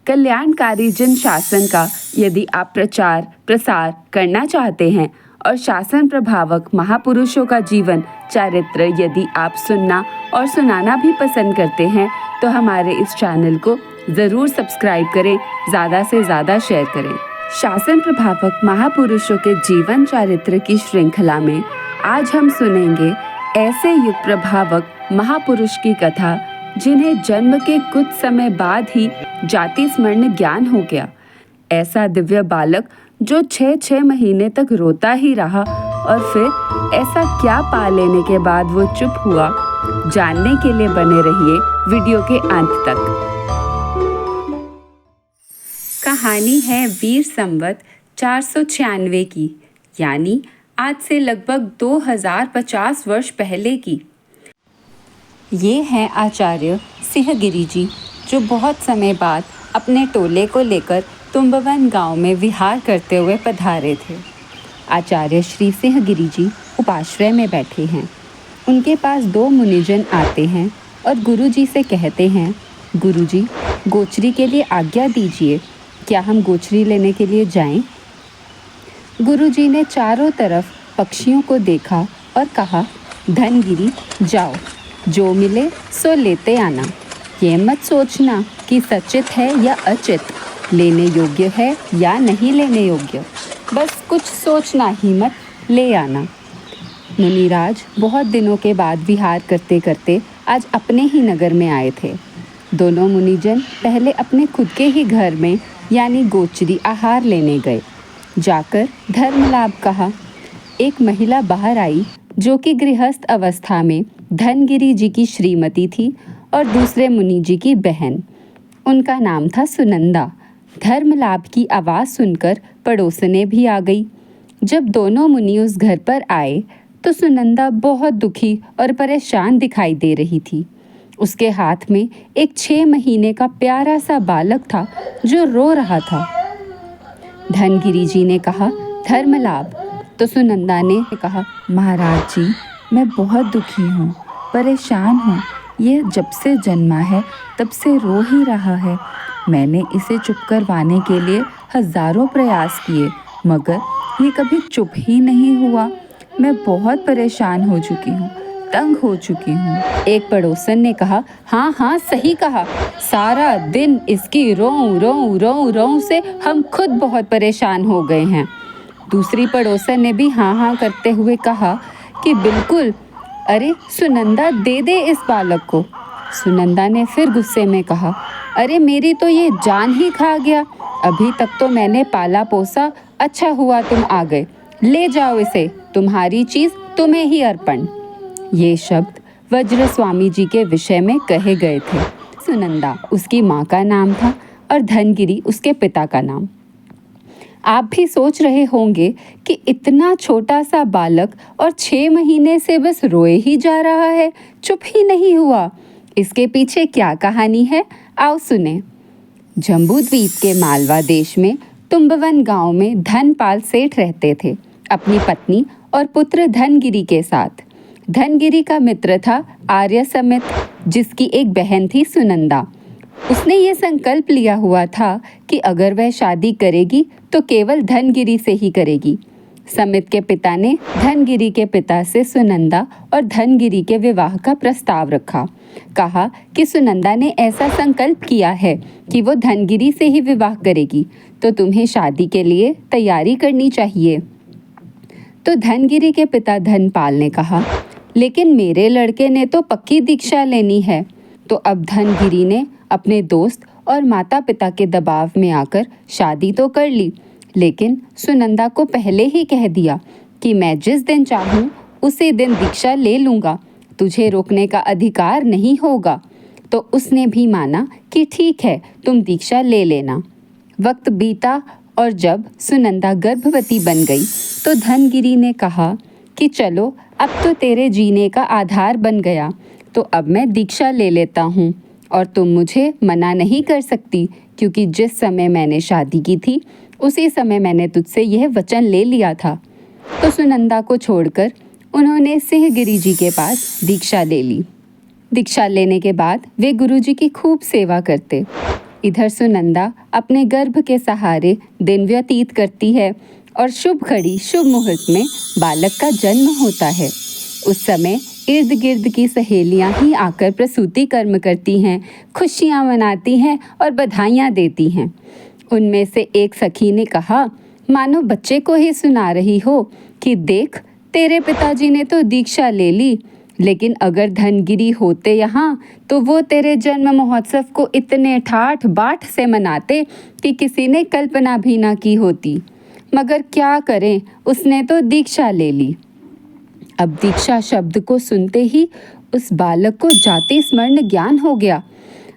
कल्याणकारी जन शासन का यदि आप प्रचार प्रसार करना चाहते हैं और शासन प्रभावक महापुरुषों का जीवन चरित्र यदि आप सुनना और सुनाना भी पसंद करते हैं तो हमारे इस चैनल को ज़रूर सब्सक्राइब करें, ज़्यादा से ज़्यादा शेयर करें। शासन प्रभावक महापुरुषों के जीवन चरित्र की श्रृंखला में आज हम सुनेंगे ऐसे युग प्रभावक महापुरुष की कथा जिन्हें जन्म के कुछ समय बाद ही जाति स्मरण ज्ञान हो गया। ऐसा दिव्य बालक जो 6 महीने तक रोता ही रहा और फिर ऐसा क्या पा लेने के बाद वो चुप हुआ, जानने के लिए बने रहिए वीडियो के अंत तक। कहानी है वीर संवत 496 की, यानी आज से लगभग 2050 वर्ष पहले की। ये हैं आचार्य सिंहगिरी जी, जो बहुत समय बाद अपने टोले को लेकर तुम्बवन गांव में विहार करते हुए पधारे थे। आचार्य श्री सिंहगिरी जी उपाश्रय में बैठे हैं। उनके पास 2 मुनिजन आते हैं और गुरुजी से कहते हैं, गुरुजी, गोचरी के लिए आज्ञा दीजिए, क्या हम गोचरी लेने के लिए जाएं? गुरुजी ने चारों तरफ पक्षियों को देखा और कहा, धनगिरी जाओ, जो मिले सो लेते आना। ये मत सोचना कि सचित है या अचित, लेने योग्य है या नहीं लेने योग्य, बस कुछ सोचना ही मत, ले आना। मुनिराज बहुत दिनों के बाद विहार करते करते आज अपने ही नगर में आए थे। दोनों मुनिजन पहले अपने खुद के ही घर में यानी गोचरी आहार लेने गए। जाकर धर्मलाभ कहा। एक महिला बाहर आई जो कि गृहस्थ अवस्था में धनगिरी जी की श्रीमती थी और दूसरे मुनि जी की बहन। उनका नाम था सुनंदा। धर्मलाभ की आवाज़ सुनकर पड़ोसने भी आ गई। जब दोनों मुनि उस घर पर आए तो सुनंदा बहुत दुखी और परेशान दिखाई दे रही थी। उसके हाथ में एक 6 महीने का प्यारा सा बालक था जो रो रहा था। धनगिरी जी ने कहा, धर्मलाभ। तो सुनंदा ने कहा, महाराज जी, मैं बहुत दुखी हूँ, परेशान हूँ। ये जब से जन्मा है तब से रो ही रहा है। मैंने इसे चुप करवाने के लिए हजारों प्रयास किए, मगर ये कभी चुप ही नहीं हुआ। मैं बहुत परेशान हो चुकी हूँ, तंग हो चुकी हूँ। एक पड़ोसन ने कहा, हाँ सही कहा, सारा दिन इसकी रों से हम खुद बहुत परेशान हो गए हैं। दूसरी पड़ोसन ने भी हाँ करते हुए कहा कि बिल्कुल, अरे सुनंदा, दे दे इस बालक को। सुनंदा ने फिर गुस्से में कहा, अरे मेरी तो ये जान ही खा गया, अभी तक तो मैंने पाला पोसा, अच्छा हुआ तुम आ गए, ले जाओ इसे, तुम्हारी चीज़ तुम्हें ही अर्पण। ये शब्द वज्र स्वामी जी के विषय में कहे गए थे। सुनंदा उसकी माँ का नाम था और धनगिरी उसके पिता का नाम। आप भी सोच रहे होंगे कि इतना छोटा सा बालक और 6 महीने से बस रोए ही जा रहा है, चुप ही नहीं हुआ। इसके पीछे क्या कहानी है, आओ सुने। जम्बूद्वीप के मालवा देश में तुम्बवन गांव में धनपाल सेठ रहते थे, अपनी पत्नी और पुत्र धनगिरी के साथ। धनगिरी का मित्र था आर्य समित, जिसकी एक बहन थी सुनंदा। उसने ये संकल्प लिया हुआ था कि अगर वह शादी करेगी तो केवल धनगिरी से ही करेगी। समित के पिता ने धनगिरी के पिता से सुनंदा और धनगिरी के विवाह का प्रस्ताव रखा। कहा कि सुनंदा ने ऐसा संकल्प किया है कि वो धनगिरी से ही विवाह करेगी, तो तुम्हें शादी के लिए तैयारी करनी चाहिए। तो धनगिरी के पिता धनपाल ने कहा, लेकिन मेरे लड़के ने तो पक्की दीक्षा लेनी है। तो अब धनगिरी ने अपने दोस्त और माता पिता के दबाव में आकर शादी तो कर ली, लेकिन सुनंदा को पहले ही कह दिया कि मैं जिस दिन चाहूँ उसी दिन दीक्षा ले लूँगा, तुझे रोकने का अधिकार नहीं होगा। तो उसने भी माना कि ठीक है, तुम दीक्षा ले लेना। वक्त बीता और जब सुनंदा गर्भवती बन गई तो धनगिरी ने कहा कि चलो, अब तो तेरे जीने का आधार बन गया, तो अब मैं दीक्षा ले लेता हूँ और तुम मुझे मना नहीं कर सकती, क्योंकि जिस समय मैंने शादी की थी उसी समय मैंने तुझसे यह वचन ले लिया था। तो सुनंदा को छोड़कर उन्होंने सिंहगिरी जी के पास दीक्षा ले ली। दीक्षा लेने के बाद वे गुरुजी की खूब सेवा करते। इधर सुनंदा अपने गर्भ के सहारे दिन व्यतीत करती है और शुभ घड़ी शुभ मुहूर्त में बालक का जन्म होता है। उस समय इर्द गिर्द की सहेलियां ही आकर प्रसूति कर्म करती हैं, खुशियां मनाती हैं और बधाइयां देती हैं। उनमें से एक सखी ने कहा, मानो बच्चे को ही सुना रही हो कि देख, तेरे पिताजी ने तो दीक्षा ले ली, लेकिन अगर धनगिरी होते यहाँ तो वो तेरे जन्म महोत्सव को इतने ठाठ बाट से मनाते कि किसी ने कल्पना भी ना की होती। मगर क्या करें, उसने तो दीक्षा ले ली। अब दीक्षा शब्द को सुनते ही उस बालक को जाति स्मरण ज्ञान हो गया।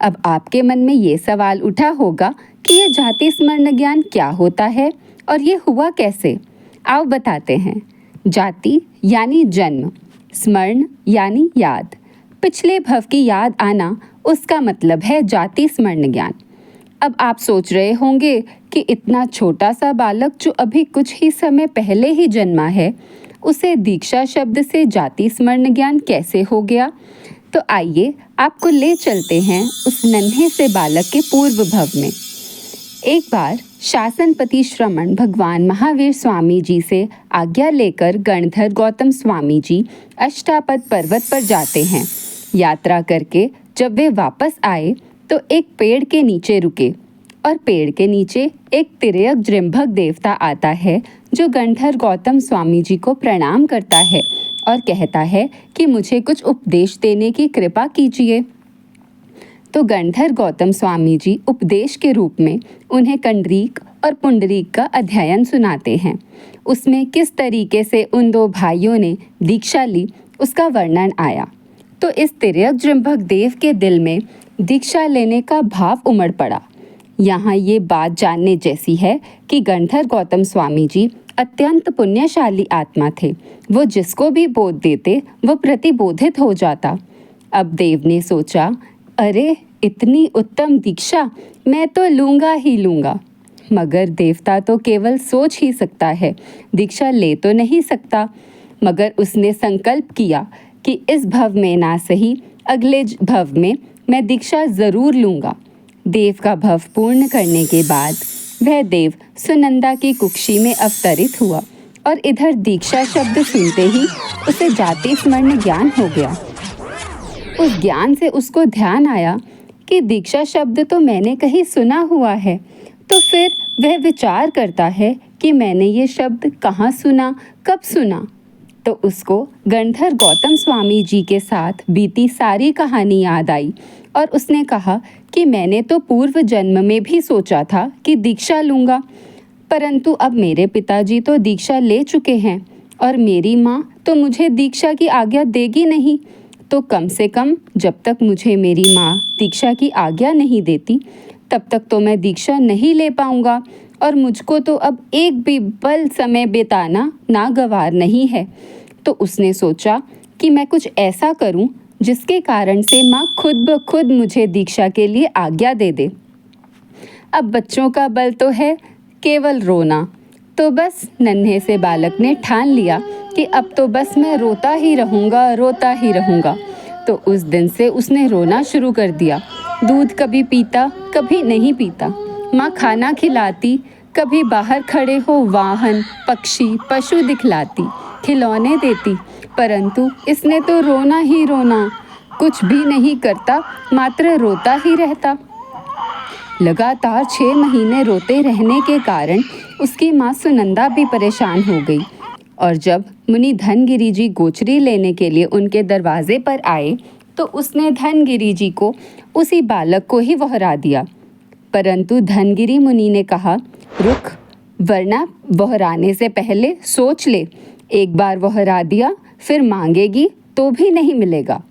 अब आपके मन में ये सवाल उठा होगा कि ये जाति स्मरण ज्ञान क्या होता है और ये हुआ कैसे। आओ बताते हैं। जाति यानी जन्म, स्मरण यानी याद, पिछले भव की याद आना, उसका मतलब है जाति स्मरण ज्ञान। अब आप सोच रहे होंगे कि इतना छोटा सा बालक जो अभी कुछ ही समय पहले ही जन्मा है, उसे दीक्षा शब्द से जाति स्मरण ज्ञान कैसे हो गया। तो आइए आपको ले चलते हैं उस नन्हे से बालक के पूर्व भव में। एक बार शासनपति श्रमण भगवान महावीर स्वामी जी से आज्ञा लेकर गणधर गौतम स्वामी जी अष्टापद पर्वत पर जाते हैं। यात्रा करके जब वे वापस आए तो एक पेड़ के नीचे रुके और पेड़ के नीचे एक तिर्यक जृंभक देवता आता है जो गणधर गौतम स्वामी जी को प्रणाम करता है और कहता है कि मुझे कुछ उपदेश देने की कृपा कीजिए। तो गणधर गौतम स्वामी जी उपदेश के रूप में उन्हें कंडरीक और पुंडरीक का अध्ययन सुनाते हैं। उसमें किस तरीके से उन दो भाइयों ने दीक्षा ली उसका वर्णन आया। तो इस तिर्यक जृंभक देव के दिल में दीक्षा लेने का भाव उमड़ पड़ा। यहाँ ये बात जानने जैसी है कि गणधर गौतम स्वामी जी अत्यंत पुण्यशाली आत्मा थे। वो जिसको भी बोध देते वो प्रतिबोधित हो जाता। अब देव ने सोचा, अरे इतनी उत्तम दीक्षा मैं तो लूँगा ही लूँगा। मगर देवता तो केवल सोच ही सकता है, दीक्षा ले तो नहीं सकता। मगर उसने संकल्प किया कि इस भव में ना सही अगले भव में मैं दीक्षा ज़रूर लूँगा। देव का भव पूर्ण करने के बाद वह देव सुनंदा की कुक्षी में अवतरित हुआ और इधर दीक्षा शब्द सुनते ही उसे जाति स्मरण ज्ञान हो गया। उस ज्ञान से उसको ध्यान आया कि दीक्षा शब्द तो मैंने कहीं सुना हुआ है। तो फिर वह विचार करता है कि मैंने ये शब्द कहाँ सुना, कब सुना। तो उसको गणधर गौतम स्वामी जी के साथ बीती सारी कहानी याद आई और उसने कहा कि मैंने तो पूर्व जन्म में भी सोचा था कि दीक्षा लूँगा, परंतु अब मेरे पिताजी तो दीक्षा ले चुके हैं और मेरी माँ तो मुझे दीक्षा की आज्ञा देगी नहीं। तो कम से कम जब तक मुझे मेरी माँ दीक्षा की आज्ञा नहीं देती तब तक तो मैं दीक्षा नहीं ले पाऊँगा और मुझको तो अब एक भी पल समय बिताना नागवार नहीं है। तो उसने सोचा कि मैं कुछ ऐसा करूं जिसके कारण से माँ खुद ब खुद मुझे दीक्षा के लिए आज्ञा दे दे। अब बच्चों का बल तो है केवल रोना। तो बस नन्हे से बालक ने ठान लिया कि अब तो बस मैं रोता ही रहूँगा, रोता ही रहूँगा। तो उस दिन से उसने रोना शुरू कर दिया। दूध कभी पीता, कभी नहीं पीता। माँ खाना खिलाती, कभी बाहर खड़े हो वाहन, पक्षी, पशु दिखलाती, खिलौने देती, परंतु इसने तो रोना ही रोना, कुछ भी नहीं करता, मात्र रोता ही रहता। लगातार 6 महीने रोते रहने के कारण उसकी माँ सुनंदा भी परेशान हो गई और जब मुनि धनगिरी जी गोचरी लेने के लिए उनके दरवाजे पर आए तो उसने धनगिरी जी को उसी बालक को ही वहरा दिया। परंतु धनगिरी मुनि ने कहा, रुक, वरना वहराने से पहले सोच ले। एक बार वहरा दिया फिर मांगेगी तो भी नहीं मिलेगा।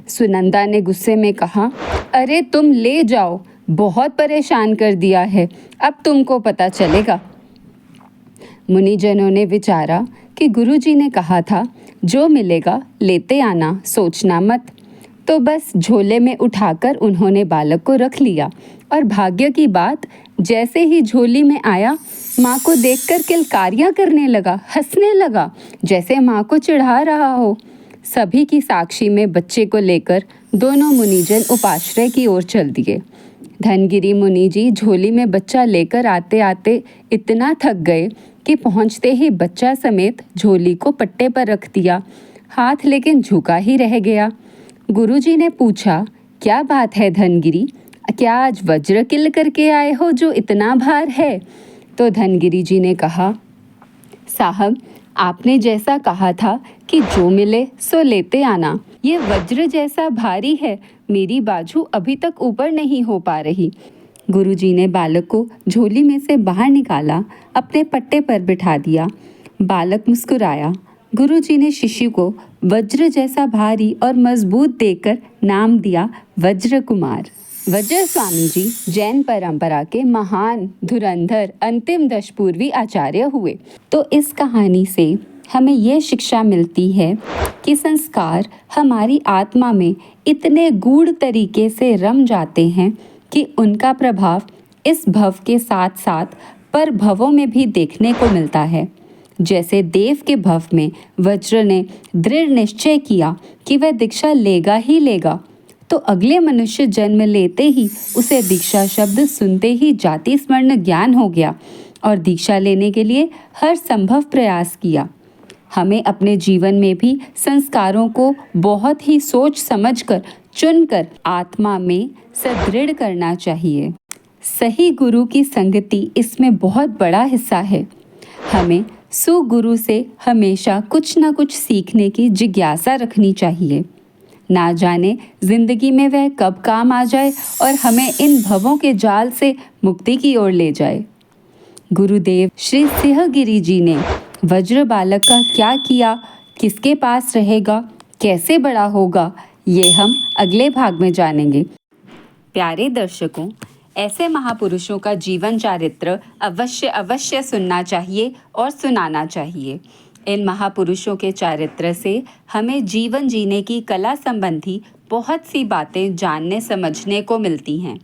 सुनंदा ने गुस्से में कहा, अरे तुम ले जाओ, बहुत परेशान कर दिया है, अब तुमको पता चलेगा। मुनिजनों ने विचारा कि गुरुजी ने कहा था जो मिलेगा लेते आना, सोचना मत। तो बस झोले में उठाकर उन्होंने बालक को रख लिया और भाग्य की बात, जैसे ही झोली में आया माँ को देखकर किलकारियाँ करने लगा, हंसने लगा, जैसे माँ को चिढ़ा रहा हो। सभी की साक्षी में बच्चे को लेकर दोनों मुनिजन उपाश्रय की ओर चल दिए। धनगिरी मुनि जी झोली में बच्चा लेकर आते आते इतना थक गए कि पहुंचते ही बच्चा समेत झोली को पट्टे पर रख दिया। हाथ लेकिन झुका ही रह गया। गुरुजी ने पूछा, क्या बात है धनगिरी, क्या आज वज्र किल करके आए हो जो इतना भार है? तो धनगिरी जी ने कहा, साहब आपने जैसा कहा था कि जो मिले सो लेते आना, ये वज्र जैसा भारी है, मेरी बाजू अभी तक ऊपर नहीं हो पा रही। गुरुजी ने बालक को झोली में से बाहर निकाला, अपने पट्टे पर बिठा दिया। बालक मुस्कुराया। गुरुजी ने शिशु को वज्र जैसा भारी और मजबूत देकर नाम दिया वज्र कुमार। वज्र स्वामी जी जैन परंपरा के महान धुरंधर अंतिम दशपूर्वी आचार्य हुए। तो इस कहानी से हमें ये शिक्षा मिलती है कि संस्कार हमारी आत्मा में इतने गूढ़ तरीके से रम जाते हैं कि उनका प्रभाव इस भव के साथ साथ पर भवों में भी देखने को मिलता है। जैसे देव के भव में वज्र ने दृढ़ निश्चय किया कि वह दीक्षा लेगा ही लेगा, तो अगले मनुष्य जन्म लेते ही उसे दीक्षा शब्द सुनते ही जाति स्मरण ज्ञान हो गया और दीक्षा लेने के लिए हर संभव प्रयास किया। हमें अपने जीवन में भी संस्कारों को बहुत ही सोच समझकर चुनकर आत्मा में सुदृढ़ करना चाहिए। सही गुरु की संगति इसमें बहुत बड़ा हिस्सा है। हमें सुगुरु से हमेशा कुछ न कुछ सीखने की जिज्ञासा रखनी चाहिए। ना जाने जिंदगी में वह कब काम आ जाए और हमें इन भवों के जाल से मुक्ति की ओर ले जाए। गुरुदेव श्री सिंहगिरी जी ने वज्र बालक का क्या किया, किसके पास रहेगा, कैसे बड़ा होगा, ये हम अगले भाग में जानेंगे। प्यारे दर्शकों, ऐसे महापुरुषों का जीवन चरित्र अवश्य सुनना चाहिए और सुनाना चाहिए। इन महापुरुषों के चरित्र से हमें जीवन जीने की कला संबंधी बहुत सी बातें जानने समझने को मिलती हैं।